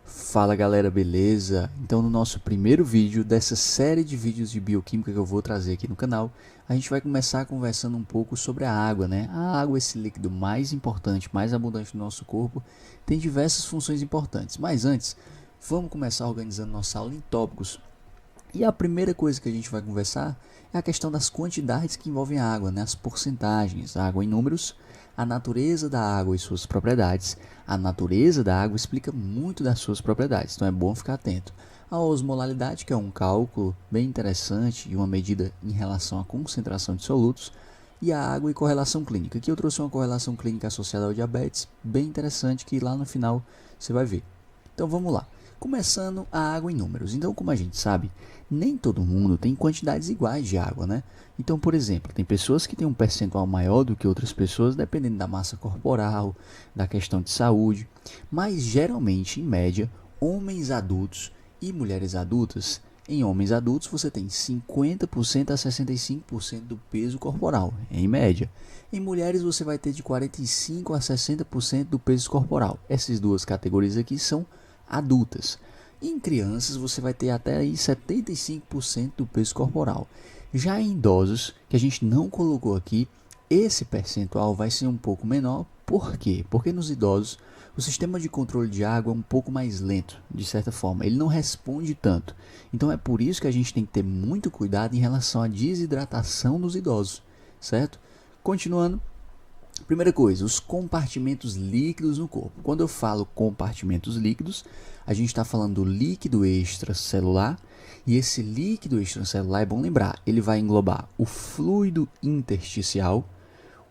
Fala galera, beleza? Então no nosso primeiro vídeo dessa série de vídeos de bioquímica que eu vou trazer aqui no canal, a gente vai começar conversando um pouco sobre a água, né? A água, esse líquido mais importante, mais abundante do nosso corpo, tem diversas funções importantes. Mas antes, vamos começar organizando nossa aula em tópicos. E a primeira coisa que a gente vai conversar é a questão das quantidades que envolvem a água, né? As porcentagens, a água em números, a natureza da água e suas propriedades. A natureza da água explica muito das suas propriedades, então é bom ficar atento. A osmolaridade, que é um cálculo bem interessante e uma medida em relação à concentração de solutos. E a água e correlação clínica. Aqui eu trouxe uma correlação clínica associada ao diabetes, bem interessante, que lá no final você vai ver. Então vamos lá. Começando a água em números. Então, como a gente sabe, nem todo mundo tem quantidades iguais de água, né? Então, por exemplo, tem pessoas que têm um percentual maior do que outras pessoas, dependendo da massa corporal, da questão de saúde. Mas, geralmente, em média, homens adultos e mulheres adultas, em homens adultos você tem 50% a 65% do peso corporal, em média. Em mulheres você vai ter de 45% a 60% do peso corporal. Essas duas categorias aqui são adultas. Em crianças você vai ter até aí 75% do peso corporal. Já em idosos, que a gente não colocou aqui, esse percentual vai ser um pouco menor. Por quê? Porque nos idosos o sistema de controle de água é um pouco mais lento, de certa forma. Ele não responde tanto. Então é por isso que a gente tem que ter muito cuidado em relação à desidratação dos idosos, certo? Continuando. Primeira coisa, os compartimentos líquidos no corpo. Quando eu falo compartimentos líquidos, a gente está falando do líquido extracelular. E esse líquido extracelular, é bom lembrar, ele vai englobar o fluido intersticial,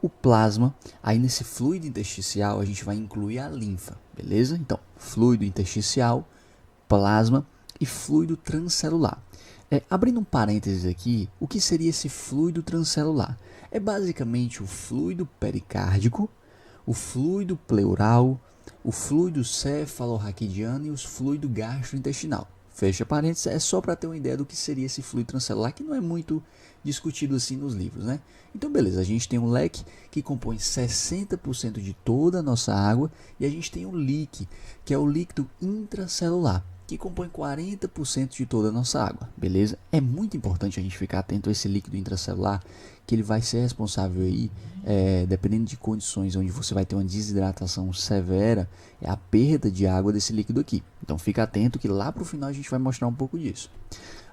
o plasma. Aí nesse fluido intersticial a gente vai incluir a linfa, beleza? Então, fluido intersticial, plasma e fluido transcelular. Abrindo um parênteses aqui, o que seria esse fluido transcelular? É basicamente o fluido pericárdico, o fluido pleural, o fluido cefalorraquidiano e o fluido gastrointestinal. Fecha parênteses, é só para ter uma ideia do que seria esse fluido transcelular, que não é muito discutido assim nos livros, né? Então, beleza, a gente tem um leque que compõe 60% de toda a nossa água e a gente tem o LIQ, que é o líquido intracelular, que compõe 40% de toda a nossa água, beleza? É muito importante a gente ficar atento a esse líquido intracelular, que ele vai ser responsável aí, dependendo de condições onde você vai ter uma desidratação severa, é a perda de água desse líquido aqui. Então fica atento que lá para o final a gente vai mostrar um pouco disso.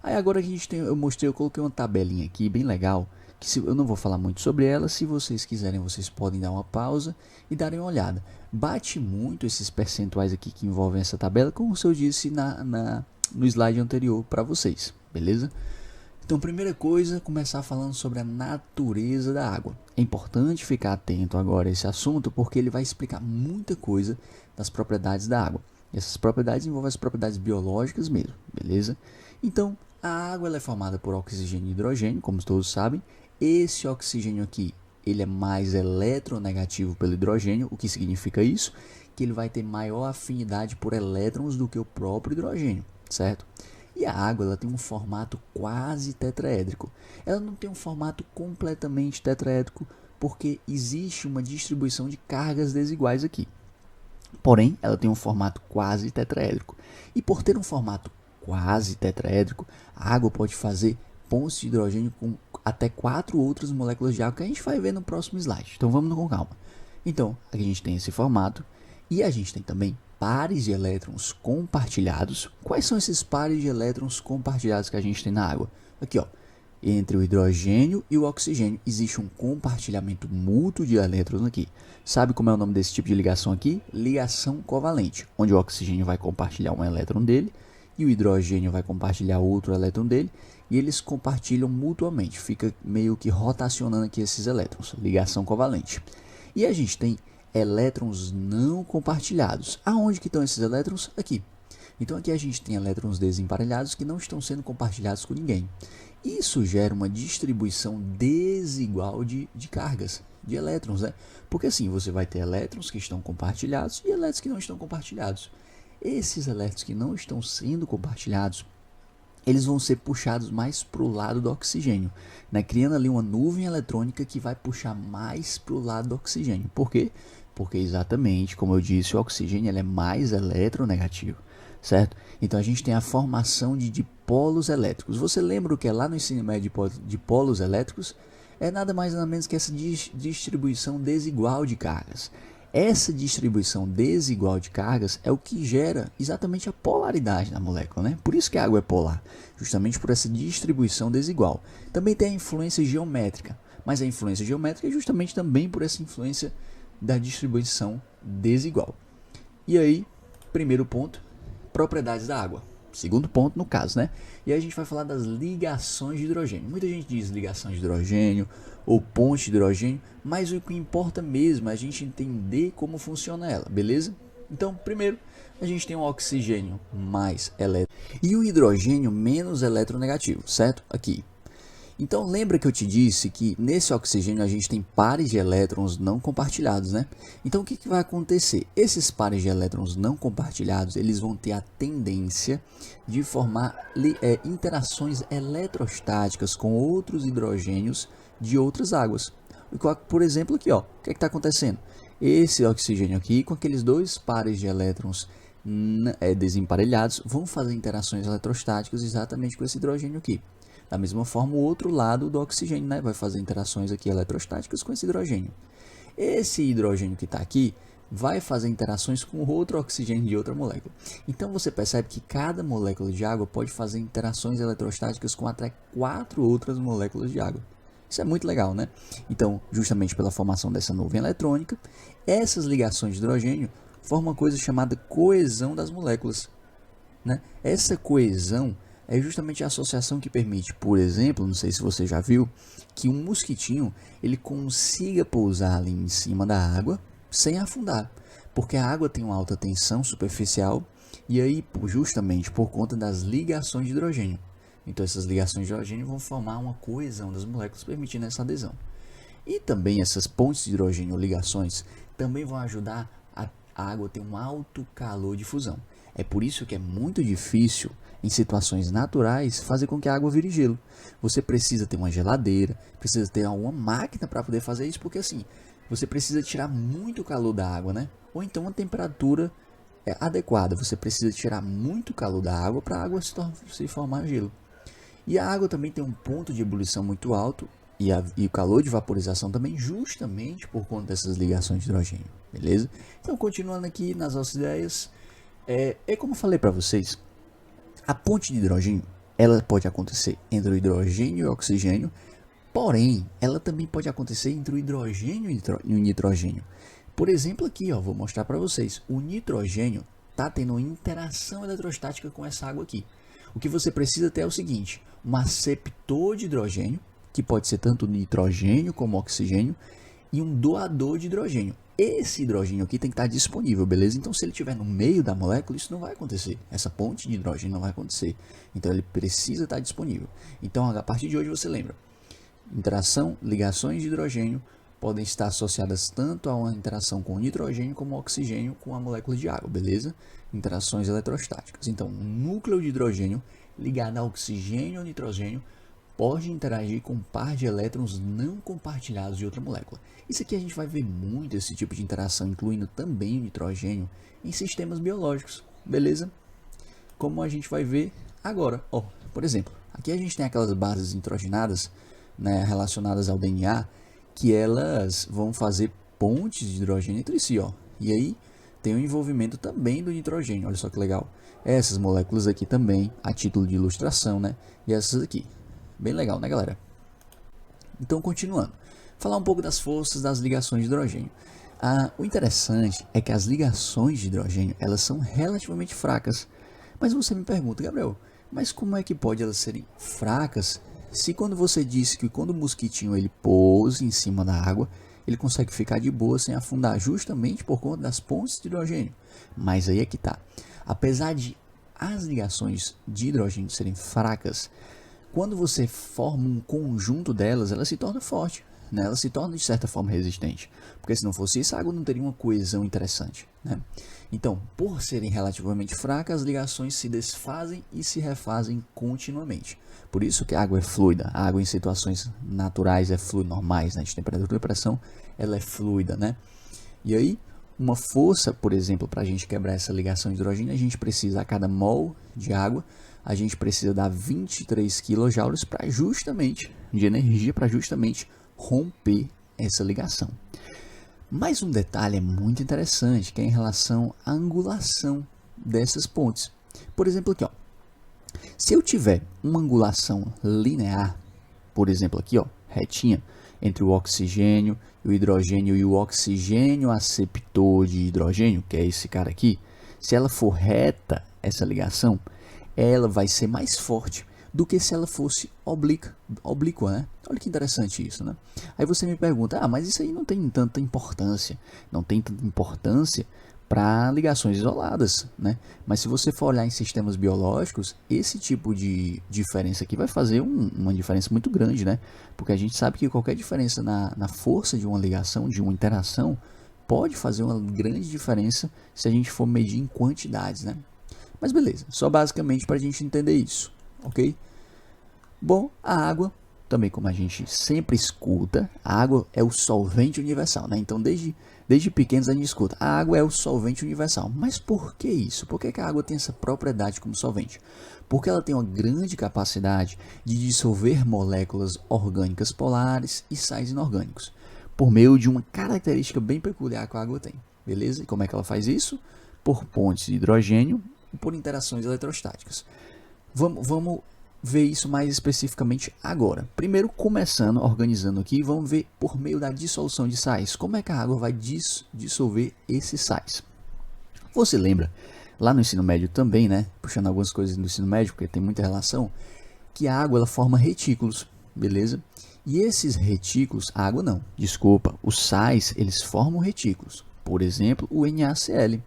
Aí agora que a gente tem, eu coloquei uma tabelinha aqui bem legal, que eu não vou falar muito sobre ela. Se vocês quiserem, vocês podem dar uma pausa e darem uma olhada. Bate muito esses percentuais aqui que envolvem essa tabela, como eu disse no slide anterior para vocês, beleza? Então, primeira coisa, começar falando sobre a natureza da água. É importante ficar atento agora a esse assunto, porque ele vai explicar muita coisa das propriedades da água. E essas propriedades envolvem as propriedades biológicas mesmo, beleza? Então, a água ela é formada por oxigênio e hidrogênio, como todos sabem. Esse oxigênio aqui, ele é mais eletronegativo pelo hidrogênio. O que significa isso? Que ele vai ter maior afinidade por elétrons do que o próprio hidrogênio, certo? E a água ela tem um formato quase tetraédrico. Ela não tem um formato completamente tetraédrico, porque existe uma distribuição de cargas desiguais aqui. Porém, ela tem um formato quase tetraédrico. E por ter um formato quase tetraédrico, a água pode fazer pontos de hidrogênio com até 4 outras moléculas de água, que a gente vai ver no próximo slide. Então vamos com calma. Então, aqui a gente tem esse formato e a gente tem também pares de elétrons compartilhados. Quais são esses pares de elétrons compartilhados que a gente tem na água? Aqui, ó, entre o hidrogênio e o oxigênio existe um compartilhamento mútuo de elétrons aqui. Sabe como é o nome desse tipo de ligação aqui? Ligação covalente, onde o oxigênio vai compartilhar um elétron dele e o hidrogênio vai compartilhar outro elétron dele, e eles compartilham mutuamente, fica meio que rotacionando aqui esses elétrons, ligação covalente. E a gente tem elétrons não compartilhados. Aonde que estão esses elétrons? Aqui. Então aqui a gente tem elétrons desemparelhados que não estão sendo compartilhados com ninguém. Isso gera uma distribuição desigual de cargas, de elétrons, né? Porque assim, você vai ter elétrons que estão compartilhados e elétrons que não estão compartilhados. Esses elétrons que não estão sendo compartilhados, eles vão ser puxados mais para o lado do oxigênio, né? Criando ali uma nuvem eletrônica que vai puxar mais para o lado do oxigênio. Por quê? Porque exatamente, como eu disse, o oxigênio ele é mais eletronegativo, certo? Então a gente tem a formação de dipolos elétricos. Você lembra o que é lá no ensino médio de polos elétricos? É nada mais nada menos que essa distribuição desigual de cargas. Essa distribuição desigual de cargas é o que gera exatamente a polaridade na molécula, né? Por isso que a água é polar, justamente por essa distribuição desigual. Também tem a influência geométrica, mas a influência geométrica é justamente também por essa influência da distribuição desigual. E aí, primeiro ponto, propriedades da água. Segundo ponto no caso, né? E aí a gente vai falar das ligações de hidrogênio. Muita gente diz ligação de hidrogênio ou ponte de hidrogênio, mas o que importa mesmo é a gente entender como funciona ela, beleza? Então, primeiro, a gente tem o oxigênio mais elétron e o hidrogênio menos eletronegativo, certo? Aqui. Então lembra que eu te disse que nesse oxigênio a gente tem pares de elétrons não compartilhados, né? Então o que vai acontecer? Esses pares de elétrons não compartilhados, eles vão ter a tendência de formar interações eletrostáticas com outros hidrogênios de outras águas. Por exemplo aqui, ó, o que está acontecendo? Esse oxigênio aqui com aqueles dois pares de elétrons desemparelhados vão fazer interações eletrostáticas exatamente com esse hidrogênio aqui. Da mesma forma, o outro lado do oxigênio, né, vai fazer interações aqui eletrostáticas com esse hidrogênio. Esse hidrogênio que está aqui vai fazer interações com outro oxigênio de outra molécula. Então você percebe que cada molécula de água pode fazer interações eletrostáticas com até 4 outras moléculas de água. Isso é muito legal, né? Então, justamente pela formação dessa nuvem eletrônica, essas ligações de hidrogênio formam uma coisa chamada coesão das moléculas, né? Essa coesão é justamente a associação que permite, por exemplo, não sei se você já viu, que um mosquitinho ele consiga pousar ali em cima da água sem afundar, porque a água tem uma alta tensão superficial e aí justamente por conta das ligações de hidrogênio. Então essas ligações de hidrogênio vão formar uma coesão das moléculas permitindo essa adesão. E também essas pontes de hidrogênio ou ligações também vão ajudar a água a ter um alto calor de fusão. É por isso que é muito difícil, em situações naturais, fazer com que a água vire gelo. Você precisa ter uma geladeira, precisa ter uma máquina para poder fazer isso, porque assim, você precisa tirar muito calor da água, né? Ou então uma temperatura adequada. Você precisa tirar muito calor da água para a água se formar gelo. E a água também tem um ponto de ebulição muito alto e o calor de vaporização também, justamente por conta dessas ligações de hidrogênio, beleza? Então, continuando aqui nas nossas ideias, como eu falei para vocês, a ponte de hidrogênio ela pode acontecer entre o hidrogênio e o oxigênio, porém, ela também pode acontecer entre o hidrogênio e o nitrogênio. Por exemplo, aqui, ó, vou mostrar para vocês, o nitrogênio está tendo uma interação eletrostática com essa água aqui. O que você precisa ter é o seguinte, um aceptor de hidrogênio, que pode ser tanto nitrogênio como oxigênio, e um doador de hidrogênio. Esse hidrogênio aqui tem que estar disponível, beleza? Então, se ele estiver no meio da molécula, isso não vai acontecer. Essa ponte de hidrogênio não vai acontecer. Então, ele precisa estar disponível. Então, a partir de hoje, você lembra. Interação, ligações de hidrogênio podem estar associadas tanto a uma interação com o nitrogênio como o oxigênio com a molécula de água, beleza? Interações eletrostáticas. Então, um núcleo de hidrogênio ligado a oxigênio ou nitrogênio pode interagir com um par de elétrons não compartilhados de outra molécula. Isso aqui a gente vai ver muito esse tipo de interação, incluindo também o nitrogênio, em sistemas biológicos, beleza? Como a gente vai ver agora. Ó, por exemplo, aqui a gente tem aquelas bases nitrogenadas, né, relacionadas ao DNA, que elas vão fazer pontes de hidrogênio entre si, ó. E aí tem o envolvimento também do nitrogênio, olha só que legal. Essas moléculas aqui também, a título de ilustração, né? E essas aqui. Bem legal, né, galera? Então, continuando. Falar um pouco das forças das ligações de hidrogênio. O interessante é que as ligações de hidrogênio, elas são relativamente fracas. Mas você me pergunta, Gabriel, mas como é que pode elas serem fracas se quando você disse que quando o mosquitinho ele pousa em cima da água, ele consegue ficar de boa sem afundar, justamente por conta das pontes de hidrogênio? Mas aí é que tá. Apesar de as ligações de hidrogênio serem fracas, quando você forma um conjunto delas, ela se torna forte. né? Ela se torna de certa forma resistente, porque se não fosse isso, a água não teria uma coesão interessante, né? Então, por serem relativamente fracas, as ligações se desfazem e se refazem continuamente. Por isso que a água é fluida. A água em situações naturais é fluida, normais, né? De temperatura e pressão, ela é fluida, né? E aí, uma força, por exemplo, para a gente quebrar essa ligação de hidrogênio, a gente precisa, a cada mol de água, a gente precisa dar 23 kJ para justamente, de energia, para justamente romper essa ligação. Mais um detalhe é muito interessante, que é em relação à angulação dessas pontes. Por exemplo, aqui, ó, se eu tiver uma angulação linear, por exemplo, aqui, ó, retinha, entre o oxigênio e o hidrogênio e o oxigênio aceptor de hidrogênio, que é esse cara aqui, se ela for reta, essa ligação, ela vai ser mais forte do que se ela fosse oblíqua, né? Olha que interessante isso, né? Aí você me pergunta, mas isso aí não tem tanta importância. Não tem tanta importância para ligações isoladas, né? Mas se você for olhar em sistemas biológicos, esse tipo de diferença aqui vai fazer uma diferença muito grande, né? Porque a gente sabe que qualquer diferença na força de uma ligação, de uma interação, pode fazer uma grande diferença se a gente for medir em quantidades, né? Mas beleza, só basicamente para a gente entender isso, ok? Bom, a água, também como a gente sempre escuta, a água é o solvente universal, né? Então desde pequenos a gente escuta, a água é o solvente universal. Mas por que isso? Por que a água tem essa propriedade como solvente? Porque ela tem uma grande capacidade de dissolver moléculas orgânicas polares e sais inorgânicos, por meio de uma característica bem peculiar que a água tem, beleza? E como é que ela faz isso? Por pontes de hidrogênio e por interações eletrostáticas. Vamos ver isso mais especificamente agora. Primeiro, começando, organizando aqui, vamos ver por meio da dissolução de sais. Como é que a água vai dissolver esses sais? Você lembra, lá no ensino médio também, né? Puxando algumas coisas do ensino médio, porque tem muita relação, que a água ela forma retículos, beleza? E esses retículos, a água não, desculpa, os sais, eles formam retículos. Por exemplo, o NaCl,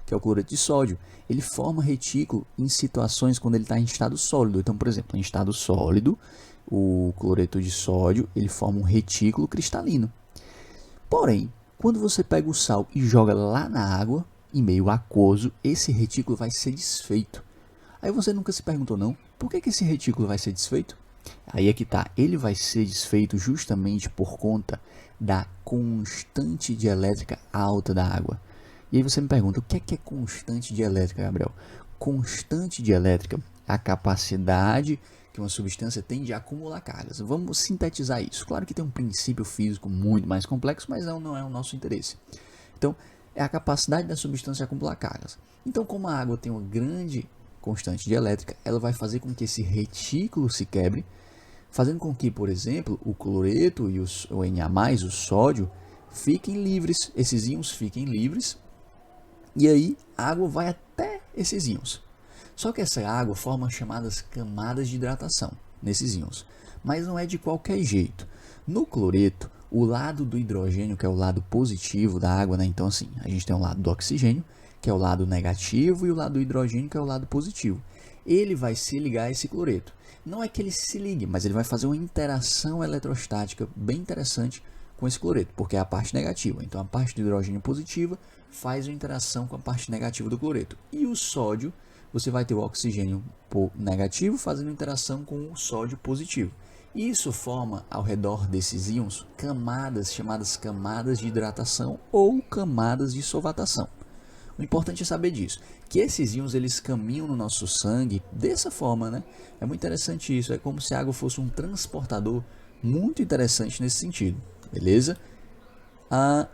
que é o cloreto de sódio, ele forma retículo em situações quando ele está em estado sólido. Então, por exemplo, em estado sólido, o cloreto de sódio ele forma um retículo cristalino. Porém, quando você pega o sal e joga lá na água, em meio aquoso, esse retículo vai ser desfeito. Aí você nunca se perguntou, não, por que esse retículo vai ser desfeito? Aí é que tá, ele vai ser desfeito justamente por conta da constante dielétrica alta da água. E aí você me pergunta, o que é constante dielétrica, Gabriel? Constante dielétrica é a capacidade que uma substância tem de acumular cargas. Vamos sintetizar isso. Claro que tem um princípio físico muito mais complexo, mas não é o nosso interesse. Então, é a capacidade da substância de acumular cargas. Então, como a água tem uma grande constante dielétrica, ela vai fazer com que esse retículo se quebre, fazendo com que, por exemplo, o cloreto e o Na+, o sódio, fiquem livres, esses íons fiquem livres, e aí a água vai até esses íons. Só que essa água forma chamadas camadas de hidratação nesses íons, mas não é de qualquer jeito. No cloreto, o lado do hidrogênio, que é o lado positivo da água, né? Então assim, a gente tem o lado do oxigênio, que é o lado negativo, e o lado do hidrogênio, que é o lado positivo. Ele vai se ligar a esse cloreto. Não é que ele se ligue, mas ele vai fazer uma interação eletrostática bem interessante com esse cloreto, porque é a parte negativa. Então a parte do hidrogênio positiva faz uma interação com a parte negativa do cloreto. E o sódio, você vai ter o oxigênio negativo fazendo interação com o sódio positivo. Isso forma ao redor desses íons camadas chamadas camadas de hidratação ou camadas de solvatação. O importante é saber disso, que esses íons eles caminham no nosso sangue dessa forma, né? É muito interessante isso, é como se a água fosse um transportador muito interessante nesse sentido, beleza?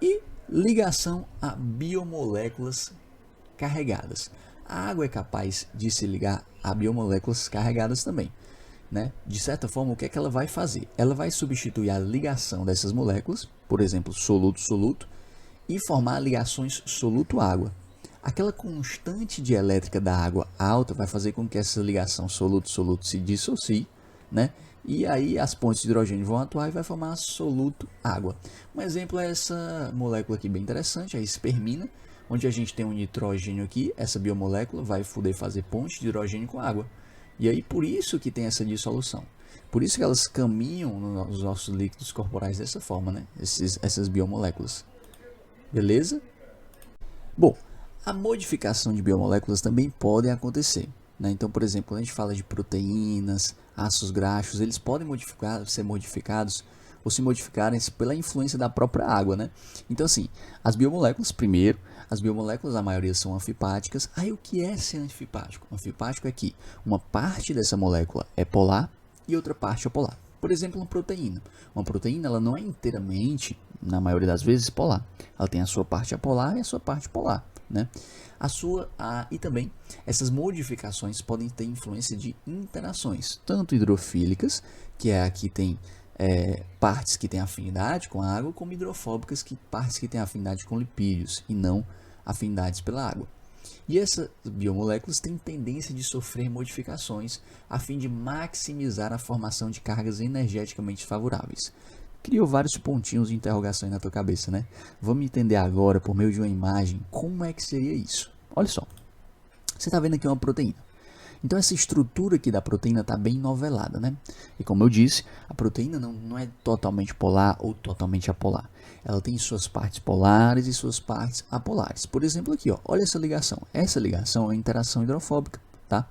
E ligação a biomoléculas carregadas. A água é capaz de se ligar a biomoléculas carregadas também, né? De certa forma, o que é que ela vai fazer? Ela vai substituir a ligação dessas moléculas, por exemplo, soluto-soluto, e formar ligações soluto-água. Aquela constante dielétrica da água alta vai fazer com que essa ligação soluto-soluto se dissocie, né? E aí as pontes de hidrogênio vão atuar e vai formar soluto-água. Um exemplo é essa molécula aqui bem interessante, a espermina, onde a gente tem um nitrogênio aqui, essa biomolécula vai poder fazer ponte de hidrogênio com água. E aí por isso que tem essa dissolução. Por isso que elas caminham nos nossos líquidos corporais dessa forma, né? Essas biomoléculas. Beleza? Bom, a modificação de biomoléculas também pode acontecer, né? Então, por exemplo, quando a gente fala de proteínas, ácidos graxos, eles podem ser modificados ou se modificarem pela influência da própria água, né? Então, assim, as biomoléculas, primeiro, as biomoléculas, a maioria são anfipáticas. Aí, o que é ser anfipático? Anfipático é que uma parte dessa molécula é polar e outra parte é apolar. Por exemplo, uma proteína. Uma proteína, ela não é inteiramente, na maioria das vezes, polar. Ela tem a sua parte apolar e a sua parte polar, né? E também, essas modificações podem ter influência de interações, tanto hidrofílicas, que é a que tem partes que têm afinidade com a água, como hidrofóbicas, partes que têm afinidade com lipídios e não afinidades pela água. E essas biomoléculas têm tendência de sofrer modificações a fim de maximizar a formação de cargas energeticamente favoráveis. Criou vários pontinhos de interrogação aí na tua cabeça, né? Vamos entender agora, por meio de uma imagem, como é que seria isso. Olha só, você está vendo aqui uma proteína. Então essa estrutura aqui da proteína está bem novelada, né? E como eu disse, a proteína não é totalmente polar ou totalmente apolar. Ela tem suas partes polares e suas partes apolares. Por exemplo aqui, ó, olha essa ligação. Essa ligação é uma interação hidrofóbica, tá?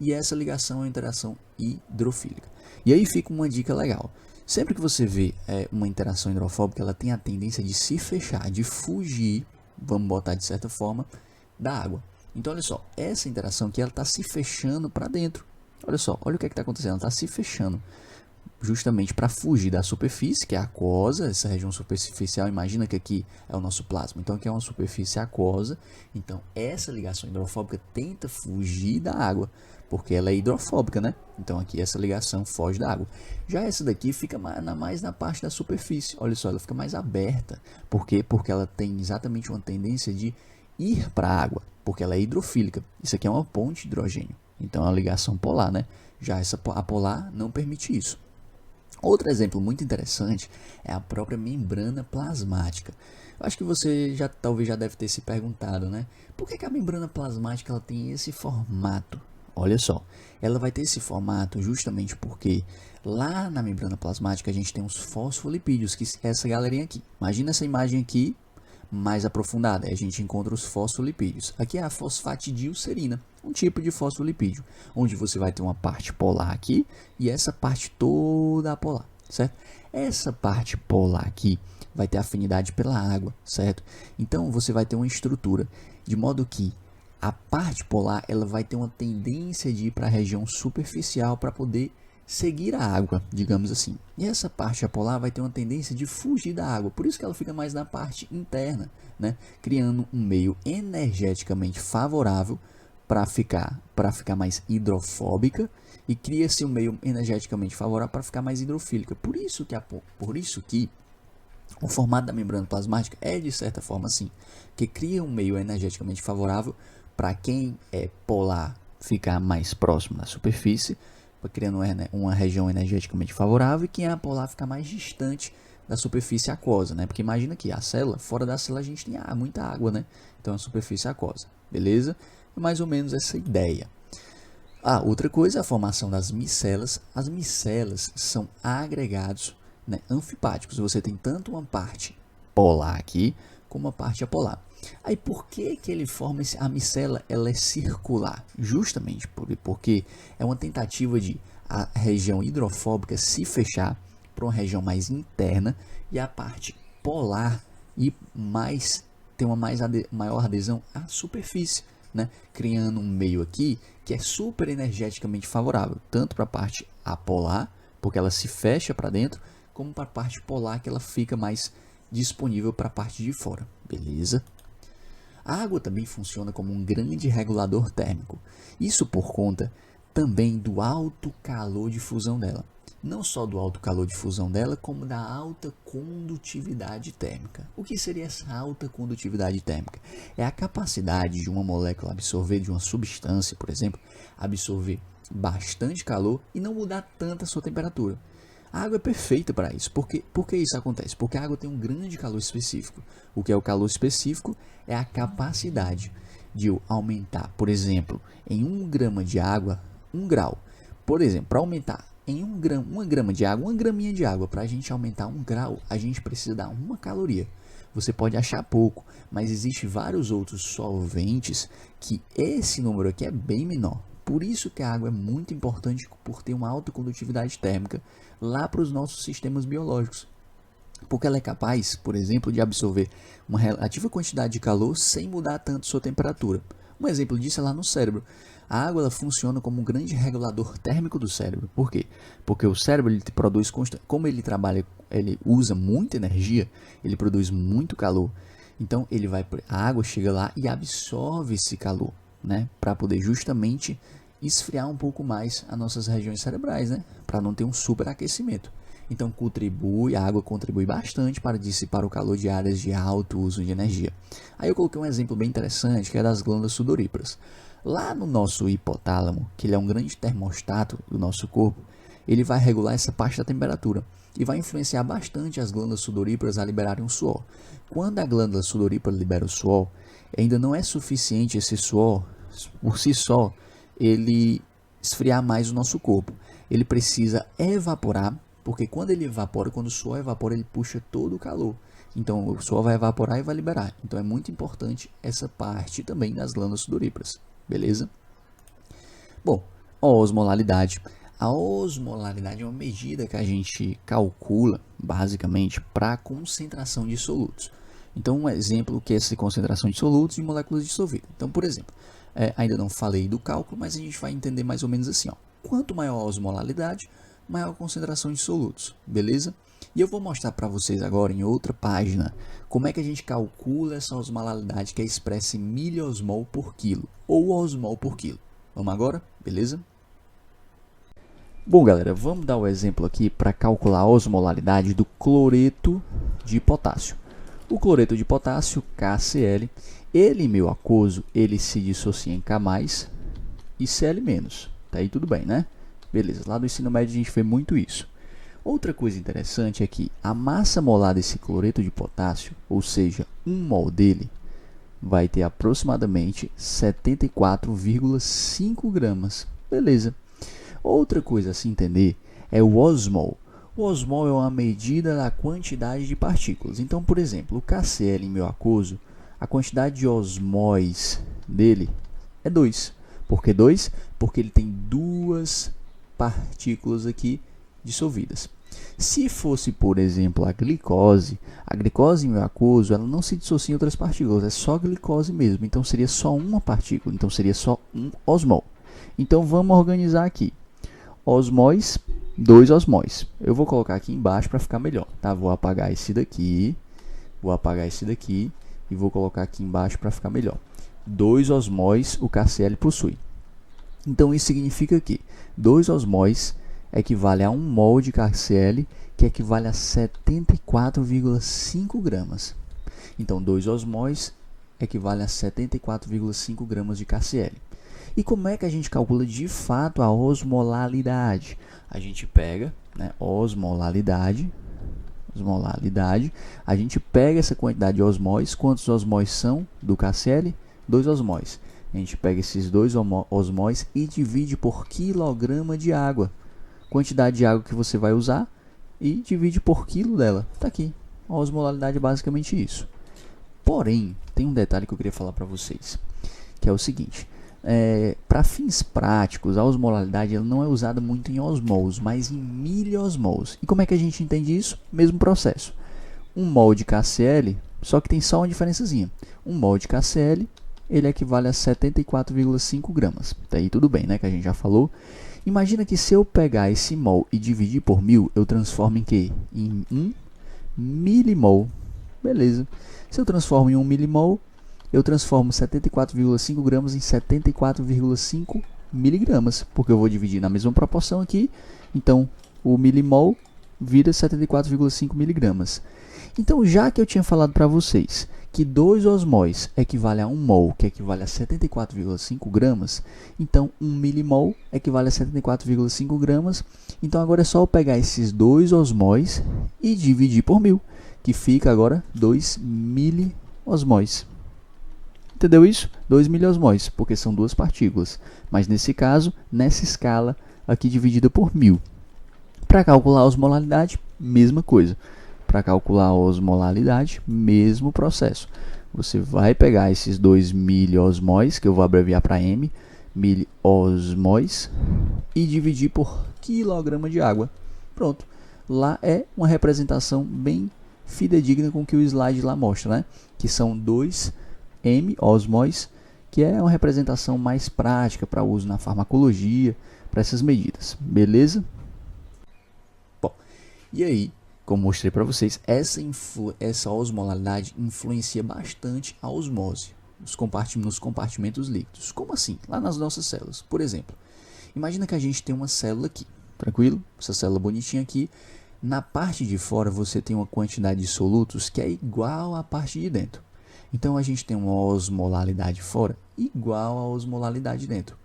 E essa ligação é uma interação hidrofílica. E aí fica uma dica legal. Sempre que você vê uma interação hidrofóbica, ela tem a tendência de se fechar, de fugir, vamos botar de certa forma, da água. Então, olha só, essa interação aqui, ela está se fechando para dentro. Olha só, olha o que está acontecendo, ela está se fechando justamente para fugir da superfície, que é a aquosa, essa região superficial. Imagina que aqui é o nosso plasma, então aqui é uma superfície aquosa. Então, essa ligação hidrofóbica tenta fugir da água, porque ela é hidrofóbica, né? Então, aqui essa ligação foge da água. Já essa daqui fica mais na parte da superfície. Olha só, ela fica mais aberta. Por quê? Porque ela tem exatamente uma tendência de ir para a água, porque ela é hidrofílica. Isso aqui é uma ponte de hidrogênio, então é uma ligação polar, né? Já essa apolar não permite isso. Outro exemplo muito interessante é a própria membrana plasmática. Eu acho que você talvez já deve ter se perguntado, né? Por que a membrana plasmática ela tem esse formato? Olha só, ela vai ter esse formato justamente porque lá na membrana plasmática a gente tem os fosfolipídios, que é essa galerinha aqui. Imagina essa imagem aqui mais aprofundada, a gente encontra os fosfolipídios. Aqui é a fosfatidilcerina, um tipo de fosfolipídio, onde você vai ter uma parte polar aqui e essa parte toda apolar, certo? Essa parte polar aqui vai ter afinidade pela água, certo? Então você vai ter uma estrutura de modo que a parte polar ela vai ter uma tendência de ir para a região superficial para poder seguir a água, digamos assim. E essa parte apolar vai ter uma tendência de fugir da água, por isso que ela fica mais na parte interna, né? Criando um meio energeticamente favorável para ficar mais hidrofóbica e cria-se um meio energeticamente favorável para ficar mais hidrofílica. Por isso que o formato da membrana plasmática é de certa forma assim, que cria um meio energeticamente favorável para quem é polar ficar mais próximo da superfície, criando uma região energeticamente favorável, e quem é apolar fica mais distante da superfície aquosa, né? Porque imagina que a célula, fora da célula a gente tem muita água, né? Então a superfície aquosa, beleza? É mais ou menos essa ideia. Outra coisa é a formação das micelas. As micelas são agregados, né, anfipáticos. Você tem tanto uma parte polar aqui como uma parte apolar. Aí por que ele forma a micela? Ela é circular, justamente porque é uma tentativa de a região hidrofóbica se fechar para uma região mais interna e a parte polar e ter uma maior adesão à superfície, né? Criando um meio aqui que é super energeticamente favorável, tanto para a parte apolar, porque ela se fecha para dentro, como para a parte polar, que ela fica mais disponível para a parte de fora, beleza? A água também funciona como um grande regulador térmico, isso por conta também do alto calor de fusão dela. Não só do alto calor de fusão dela, como da alta condutividade térmica. O que seria essa alta condutividade térmica? É a capacidade de uma molécula absorver, de uma substância, por exemplo, absorver bastante calor e não mudar tanto a sua temperatura. A água é perfeita para isso. Por que isso acontece? Porque a água tem um grande calor específico. O que é o calor específico? É a capacidade de eu aumentar, por exemplo, em 1 grama de água, 1 grau. Por exemplo, para aumentar em uma grama de água, uma graminha de água, para a gente aumentar 1 grau, a gente precisa dar 1 caloria. Você pode achar pouco, mas existe vários outros solventes que esse número aqui é bem menor. Por isso que a água é muito importante por ter uma alta condutividade térmica lá para os nossos sistemas biológicos. Porque ela é capaz, por exemplo, de absorver uma relativa quantidade de calor sem mudar tanto sua temperatura. Um exemplo disso é lá no cérebro. A água ela funciona como um grande regulador térmico do cérebro. Por quê? Porque o cérebro ele produz como ele trabalha, ele usa muita energia, ele produz muito calor. Então a água chega lá e absorve esse calor, né, para poder justamente esfriar um pouco mais as nossas regiões cerebrais, né, para não ter um superaquecimento. Então a água contribui bastante para dissipar o calor de áreas de alto uso de energia. Aí eu coloquei um exemplo bem interessante que é das glândulas sudoríparas. Lá no nosso hipotálamo, que ele é um grande termostato do nosso corpo, ele vai regular essa parte da temperatura e vai influenciar bastante as glândulas sudoríparas a liberarem o suor. Quando a glândula sudorípara libera o suor, ainda não é suficiente esse suor, por si só, ele esfriar mais o nosso corpo. Ele precisa evaporar, porque quando ele evapora, quando o suor evapora, ele puxa todo o calor. Então o suor vai evaporar e vai liberar. Então é muito importante essa parte também das glândulas sudoríparas. Beleza? Bom, osmolalidade. A osmolalidade é uma medida que a gente calcula, basicamente, para a concentração de solutos. Então, um exemplo que é essa concentração de solutos e moléculas dissolvidas. Então, por exemplo, ainda não falei do cálculo, mas a gente vai entender mais ou menos assim. Ó. Quanto maior a osmolalidade, maior a concentração de solutos. Beleza? E eu vou mostrar para vocês agora em outra página como é que a gente calcula essa osmolalidade que é expressa em miliosmol por quilo ou osmol por quilo. Vamos agora? Beleza? Bom, galera, vamos dar o exemplo aqui para calcular a osmolalidade do cloreto de potássio. O cloreto de potássio, KCl, ele em meio aquoso, ele se dissocia em K+, e Cl-. Tá aí tudo bem, né? Beleza, lá do ensino médio a gente vê muito isso. Outra coisa interessante é que a massa molar desse cloreto de potássio, ou seja, 1 mol dele, vai ter aproximadamente 74,5 gramas. Beleza. Outra coisa a se entender é o osmol. O osmol é uma medida da quantidade de partículas. Então, por exemplo, o KCl em meio aquoso, a quantidade de osmóis dele é 2. Por que 2? Porque ele tem 2 partículas aqui dissolvidas. Se fosse, por exemplo, a glicose em meio aquoso, ela não se dissocia em outras partículas, é só glicose mesmo, então seria só uma partícula, então seria só um osmol. Então vamos organizar aqui. Osmóis, 2 osmóis. Eu vou colocar aqui embaixo para ficar melhor, tá? Vou apagar esse daqui e vou colocar aqui embaixo para ficar melhor. 2 osmóis o KCl possui. Então isso significa que 2 osmóis equivale a 1 mol de KCl, que equivale a 74,5 gramas. Então, 2 osmóis equivale a 74,5 gramas de KCl. E como é que a gente calcula de fato a osmolalidade? A gente pega, né, osmolalidade, a gente pega essa quantidade de osmóis. Quantos osmóis são do KCl? 2 osmóis. A gente pega esses 2 osmóis e divide por quilograma de água. Quantidade de água que você vai usar e divide por quilo dela. Está aqui. A osmolalidade é basicamente isso. Porém, tem um detalhe que eu queria falar para vocês, que é o seguinte. Para fins práticos, a osmolalidade ela não é usada muito em osmols, mas em miliosmols. E como é que a gente entende isso? Mesmo processo. 1 mol de KCl, só que tem só uma diferençazinha. 1 mol de KCl, ele equivale a 74,5 gramas. Tá aí tudo bem, né? Que a gente já falou. Imagina que se eu pegar esse mol e dividir por 1000, eu transformo em quê? Em 1 milimol. Beleza. Se eu transformo em 1 milimol, eu transformo 74,5 gramas em 74,5 miligramas, porque eu vou dividir na mesma proporção aqui. Então, o milimol vira 74,5 miligramas. Então, já que eu tinha falado para vocês que 2 osmóis equivale a 1 mol, que equivale a 74,5 gramas, então 1 milimol equivale a 74,5 gramas. Então, agora é só eu pegar esses 2 osmóis e dividir por 1000, que fica agora 2 miliosmóis. Entendeu isso? 2 miliosmóis, porque são 2 partículas. Mas nesse caso, nessa escala aqui dividida por 1000. Para calcular a osmolaridade, mesma coisa. Para calcular a osmolaridade, mesmo processo. Você vai pegar esses 2 miliosmóis, que eu vou abreviar para M, miliosmóis, e dividir por quilograma de água. Pronto. Lá é uma representação bem fidedigna com o que o slide lá mostra, né? Que são 2 osmóis, que é uma representação mais prática para uso na farmacologia, para essas medidas. Beleza? Bom, e aí, como mostrei para vocês, essa osmolaridade influencia bastante a osmose nos compartimentos líquidos. Como assim? Lá nas nossas células. Por exemplo, imagina que a gente tem uma célula aqui, tranquilo? Essa célula bonitinha aqui. Na parte de fora você tem uma quantidade de solutos que é igual à parte de dentro. Então a gente tem uma osmolaridade fora igual à osmolaridade dentro.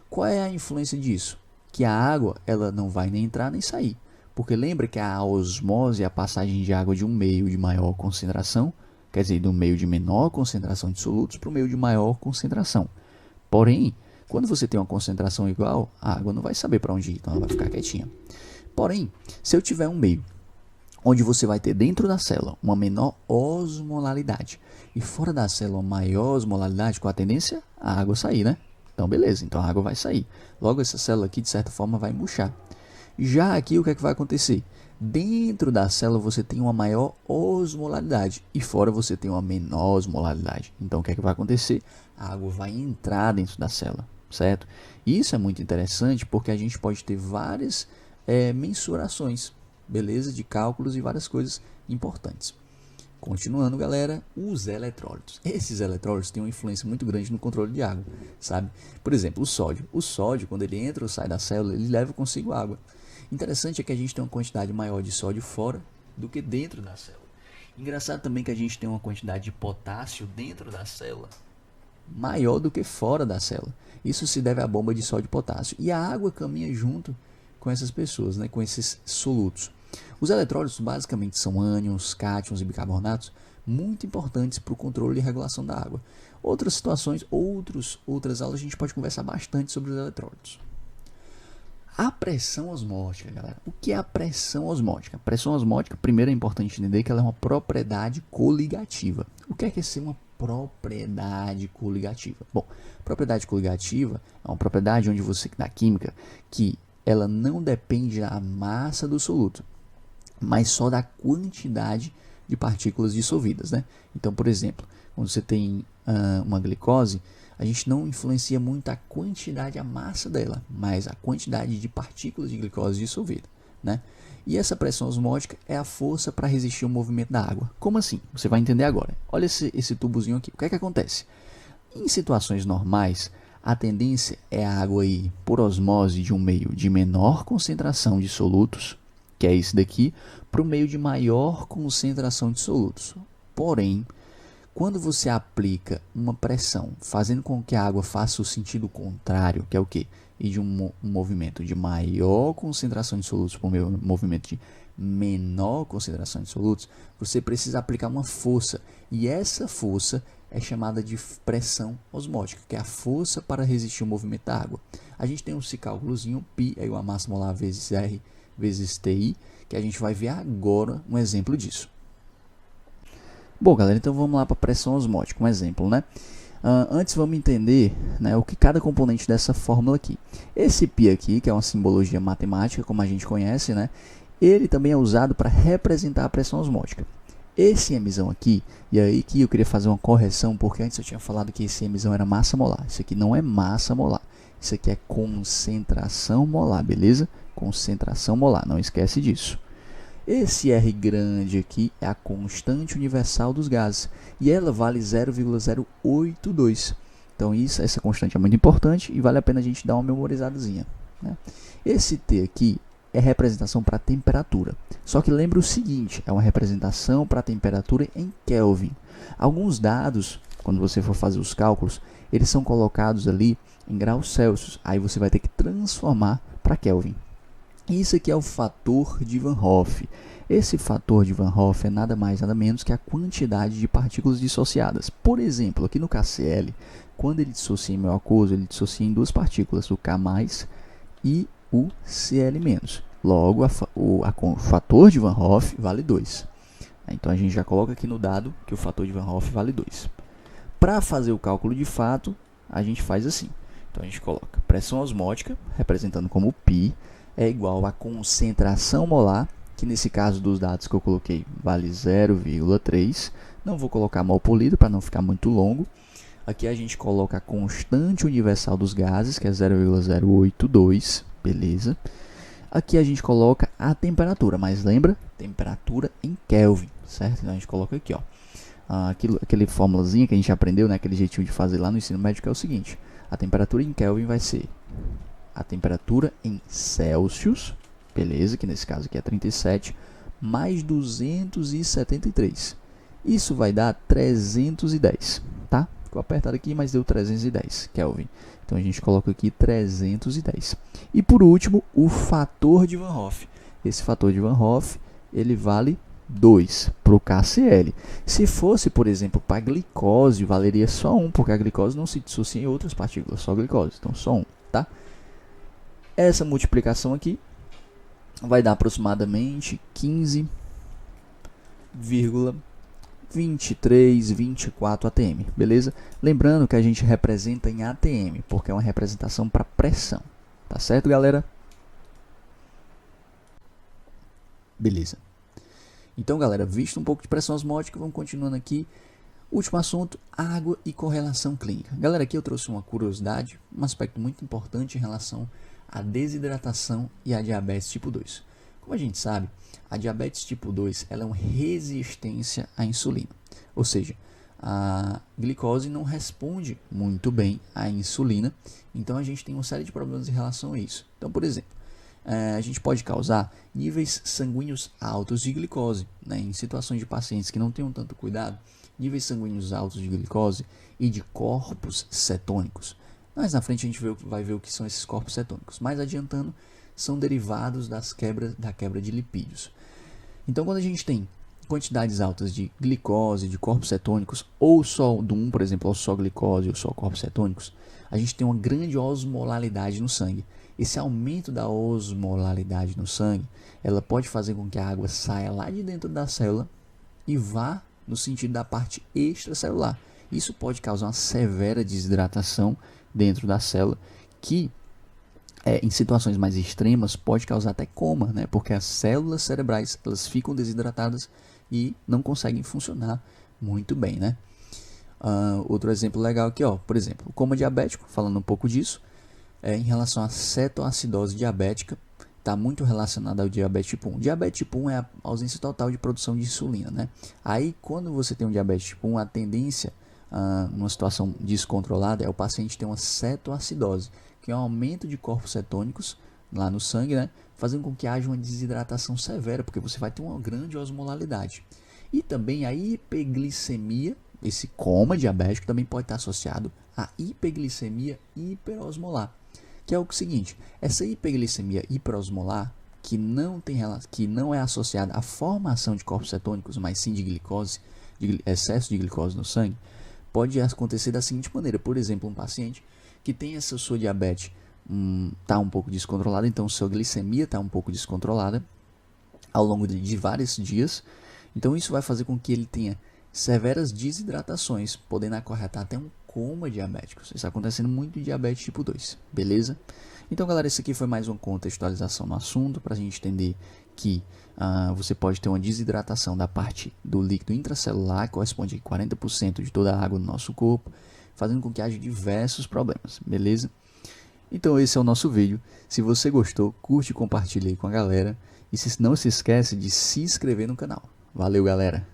Qual é a influência disso? Que a água ela não vai nem entrar nem sair. Porque lembra que a osmose é a passagem de água de um meio de maior concentração, quer dizer, do meio de menor concentração de solutos para o meio de maior concentração. Porém, quando você tem uma concentração igual, a água não vai saber para onde ir, então ela vai ficar quietinha. Porém, se eu tiver um meio onde você vai ter dentro da célula uma menor osmolaridade e fora da célula uma maior osmolaridade, com a tendência a água sair, né? Então beleza, então a água vai sair. Logo essa célula aqui de certa forma vai murchar. Já aqui o que é que vai acontecer? Dentro da célula você tem uma maior osmolaridade e fora você tem uma menor osmolaridade. Então o que é que vai acontecer? A água vai entrar dentro da célula, certo? Isso é muito interessante porque a gente pode ter várias mensurações, beleza? De cálculos e várias coisas importantes. Continuando, galera, os eletrólitos. Esses eletrólitos têm uma influência muito grande no controle de água, sabe? Por exemplo, o sódio. O sódio, quando ele entra ou sai da célula, ele leva consigo água. Interessante é que a gente tem uma quantidade maior de sódio fora do que dentro da célula. Engraçado também que a gente tem uma quantidade de potássio dentro da célula maior do que fora da célula. Isso se deve à bomba de sódio e potássio. E a água caminha junto com essas pessoas, né, com esses solutos. Os eletrólitos basicamente são ânions, cátions e bicarbonatos muito importantes para o controle e regulação da água. Outras situações, outras aulas a gente pode conversar bastante sobre os eletrólitos. A pressão osmótica, galera. O que é a pressão osmótica? A pressão osmótica, primeiro é importante entender que ela é uma propriedade coligativa. O que é ser uma propriedade coligativa? Bom, propriedade coligativa é uma propriedade onde você, na química, que ela não depende da massa do soluto, mas só da quantidade de partículas dissolvidas, né? Então, por exemplo, quando você tem uma glicose, a gente não influencia muito a quantidade, a massa dela, mas a quantidade de partículas de glicose dissolvida, né? E essa pressão osmótica é a força para resistir ao movimento da água. Como assim? Você vai entender agora. Olha esse tubozinho aqui. O que é que acontece? Em situações normais, a tendência é a água ir por osmose de um meio de menor concentração de solutos, que é esse daqui, para o meio de maior concentração de solutos. Porém, quando você aplica uma pressão, fazendo com que a água faça o sentido contrário, que é o quê? Ir de um movimento de maior concentração de solutos para um movimento de menor concentração de solutos, você precisa aplicar uma força. E essa força é chamada de pressão osmótica, que é a força para resistir ao movimento da água. A gente tem esse cálculozinho, π é a massa molar vezes R vezes TI, que a gente vai ver agora um exemplo disso. Bom, galera, então vamos lá para a pressão osmótica, um exemplo, né? Antes vamos entender, né, o que cada componente dessa fórmula aqui. Esse π aqui, que é uma simbologia matemática, como a gente conhece, né? Ele também é usado para representar a pressão osmótica. Esse mzão aqui, e aí que eu queria fazer uma correção, porque antes eu tinha falado que esse mzão era massa molar. Isso aqui não é massa molar, isso aqui é concentração molar, beleza? Concentração molar, não esquece disso. Esse R grande aqui é a constante universal dos gases, e ela vale 0,082. Então essa constante é muito importante e vale a pena a gente dar uma memorizadazinha, né? Esse T aqui é representação para temperatura. Só que lembra o seguinte, é uma representação para temperatura em Kelvin. Alguns dados, quando você for fazer os cálculos, eles são colocados ali em graus Celsius. Aí você vai ter que transformar para Kelvin. Isso aqui é o fator de Van Hoff. Esse fator de Van Hoff é nada mais nada menos que a quantidade de partículas dissociadas. Por exemplo, aqui no KCl, quando ele dissocia em meio aquoso, ele dissocia em duas partículas, o K+, e o Cl-. Logo, o fator de Van Hoff vale 2. Então a gente já coloca aqui no dado que o fator de Van Hoff vale 2. Para fazer o cálculo de fato, a gente faz assim. Então a gente coloca pressão osmótica, representando como π, é igual à concentração molar, que nesse caso dos dados que eu coloquei vale 0,3. Não vou colocar mol por litro para não ficar muito longo. Aqui a gente coloca a constante universal dos gases, que é 0,082, beleza? Aqui a gente coloca a temperatura, mas lembra? Temperatura em Kelvin, certo? Então a gente coloca aqui, ó. Aquele formulazinha que a gente aprendeu, né? Aquele jeitinho de fazer lá no ensino médio, que é o seguinte. A temperatura em Kelvin vai ser a temperatura em Celsius, beleza? Que nesse caso aqui é 37, mais 273. Isso vai dar 310, tá? Ficou apertado aqui, mas deu 310 Kelvin. Então a gente coloca aqui 310. E por último, o fator de Van Hoff. Esse fator de Van Hoff, ele vale 2 para o KCl. Se fosse, por exemplo, para a glicose, valeria só 1, porque a glicose não se dissocia em outras partículas, só glicose. Então só 1, tá? Essa multiplicação aqui vai dar aproximadamente 15,2324 atm, beleza? Lembrando que a gente representa em atm, porque é uma representação para pressão, tá certo, galera? Beleza. Então, galera, visto um pouco de pressão osmótica, vamos continuando aqui. Último assunto, água e correlação clínica. Galera, aqui eu trouxe uma curiosidade, um aspecto muito importante em relação à desidratação e à diabetes tipo 2. Como a gente sabe, a diabetes tipo 2 ela é uma resistência à insulina. Ou seja, a glicose não responde muito bem à insulina. Então a gente tem uma série de problemas em relação a isso. Então, por exemplo, a gente pode causar níveis sanguíneos altos de glicose, né? Em situações de pacientes que não tenham tanto cuidado, níveis sanguíneos altos de glicose e de corpos cetônicos. Mais na frente a gente vai ver o que são esses corpos cetônicos. Mais adiantando, são derivados da quebra de lipídios. Então, quando a gente tem quantidades altas de glicose, de corpos cetônicos, ou só do 1, por exemplo, ou só glicose ou só corpos cetônicos, a gente tem uma grande osmolaridade no sangue. Esse aumento da osmolaridade no sangue, ela pode fazer com que a água saia lá de dentro da célula e vá no sentido da parte extracelular. Isso pode causar uma severa desidratação dentro da célula, que em situações mais extremas pode causar até coma, né? Porque as células cerebrais elas ficam desidratadas e não conseguem funcionar muito bem, né? Outro exemplo legal aqui, ó, por exemplo, o coma diabético, falando um pouco disso, em relação à cetoacidose diabética, está muito relacionado ao diabetes tipo 1. Diabetes tipo 1 é a ausência total de produção de insulina, né? Aí, quando você tem um diabetes tipo 1, a tendência, numa situação descontrolada, é o paciente ter uma cetoacidose, que é um aumento de corpos cetônicos lá no sangue, né? Fazendo com que haja uma desidratação severa, porque você vai ter uma grande osmolaridade. E também a hiperglicemia, esse coma diabético, também pode estar associado à hiperglicemia hiperosmolar. Que é o seguinte, essa hiperglicemia hiperosmolar, que não é associada à formação de corpos cetônicos, mas sim de glicose, de excesso de glicose no sangue, pode acontecer da seguinte maneira. Por exemplo, um paciente que tem essa sua diabetes está um pouco descontrolada, então sua glicemia está um pouco descontrolada ao longo de vários dias. Então isso vai fazer com que ele tenha severas desidratações, podendo acarretar até um coma diabético. Isso está acontecendo muito em diabetes tipo 2, beleza? Então, galera, isso aqui foi mais uma contextualização no assunto, para a gente entender que você pode ter uma desidratação da parte do líquido intracelular, que corresponde a 40% de toda a água do nosso corpo, fazendo com que haja diversos problemas, beleza? Então esse é o nosso vídeo. Se você gostou, curte e compartilhe aí com a galera. E não se esquece de se inscrever no canal. Valeu, galera!